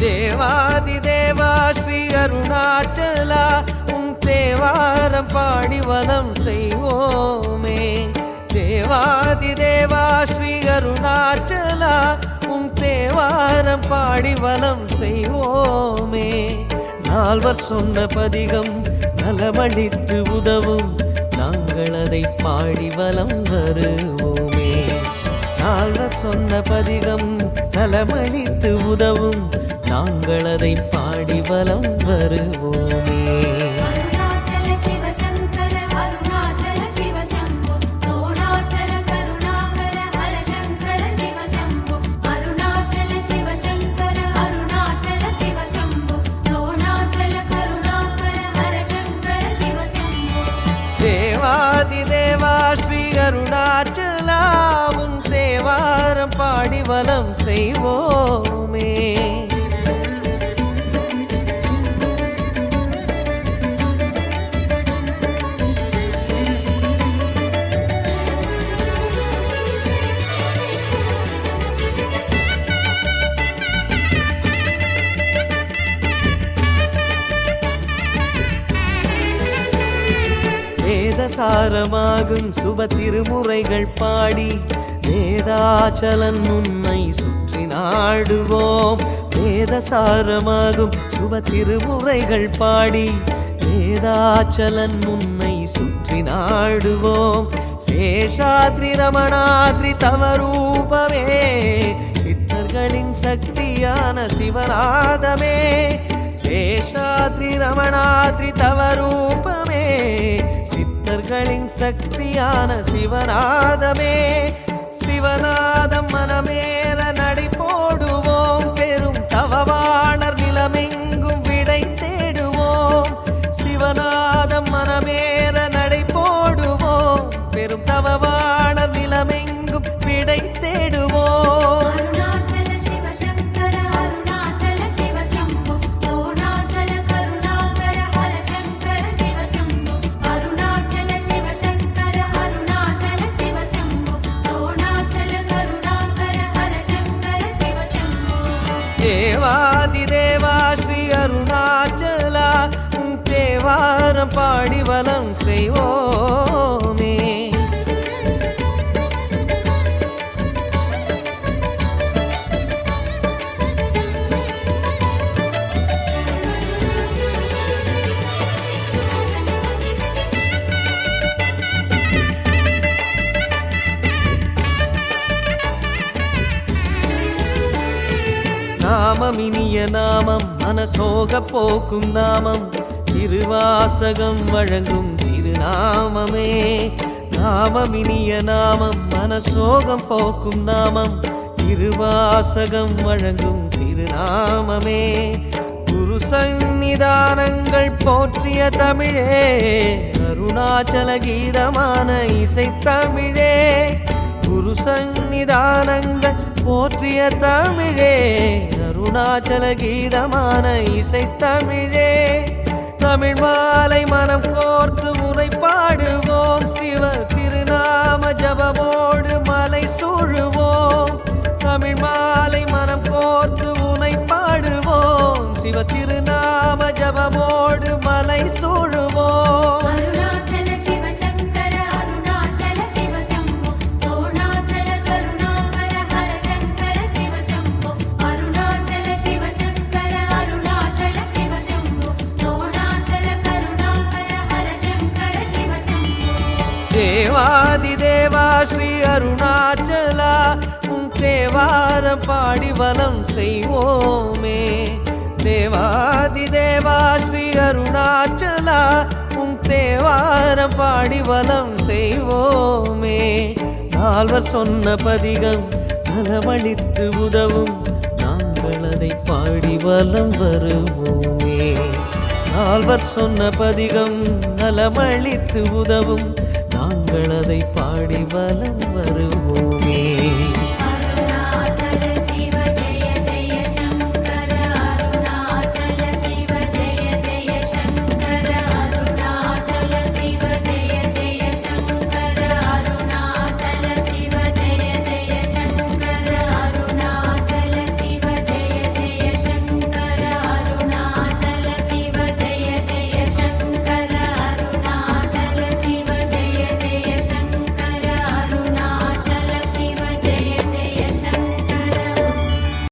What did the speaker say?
தேவாதி தேவா ஸ்ரீ அருணாச்சலா உன் தேவாரம் பாடி வலம் செய்வோமே. தேவாதி தேவா ஸ்ரீ அருணாச்சலா உன் தேவாரம் பாடி வலம் செய்வோமே. நால்வர் சொன்ன பதிகம் நலமளித்து உதவும் நாங்கள் அதை பாடி வலம் வருவோமே. நால்வர் சொன்ன பதிகம் நலமளித்து உதவும் நாங்கள் அதை பாடி வலம் வருவோமே. தேவாதி தேவா ஸ்ரீ அருணாச்சலா உன் தேவாரம் பாடி வலம் செய்வோமே. வேதசாரமாகும் சுப திருமுறைகள் பாடி வேதாச்சலன் உன்னை சுற்றி நாடுவோம். வேதசாரமாகும் சுப திருமுறைகள் பாடி வேதாச்சலன் உன்னை சுற்றி நாடுவோம். சேஷாத்ரி ரமணாத்ரி தவரூபமே சித்தர்களின் சக்தியான சிவநாதமே. சேஷாத்ரி ரமணாத்ரி தவரூபமே சித்தர்களின் சக்தியான சிவநாதமே. சிவநாதம் மனமேற நடை போடுவோம் பெரும் தவவாணர் நிலமெங்கும் விடை தேடுவோம். சிவநாதம் மனமேற நடை போடுவோம் பெரும் தவவாணர் நிலமெங்கும் விடை தேடுவோம். தேவாதி தேவா ஸ்ரீ அருணாச்சலா உன் தேவாரம் பாடி வலம் செய்வோமே. நாமம் இனிய நாமம் மனசோக போக்கும் நாமம் திருவாசகம் வழங்கும் திருநாமமே. நாமம் இனிய நாமம் மனசோகம் போக்கும் நாமம் திருவாசகம் வழங்கும் திருநாமமே. குரு சந்நிதானங்கள் போற்றிய தமிழே அருணாச்சல கீதமான இசைத்தமிழே. குரு சந்நிதானங்கள் போற்றிய தமிழே அருணாச்சல கீதமான இசைத்தமிழே. தமிழ் மாலை மனம் கோர்த்து உனை பாடுவோம் சிவ திருநாம ஜபமோடு மலை சூழுவோம். தமிழ் மாலை மனம் கோர்த்து உனை பாடுவோம் சிவ திருநாம ஜபமோடு மலை சூழுவோம். தேவாதி தேவா ஸ்ரீ அருணாச்சலா உன் தேவாரம் பாடி வலம் செய்வோமே. தேவாதி தேவா ஸ்ரீ அருணாச்சலா உன் தேவாரம் பாடி வலம் செய்வோமே. நால்வர் சொன்ன பதிகம் நலமளித்து உதவும் நாங்கள் அதை பாடி வலம் வருவோமே. நால்வர் சொன்ன பதிகம் நலமளித்து உதவும் நாங்கள் அதை பாடி வலம்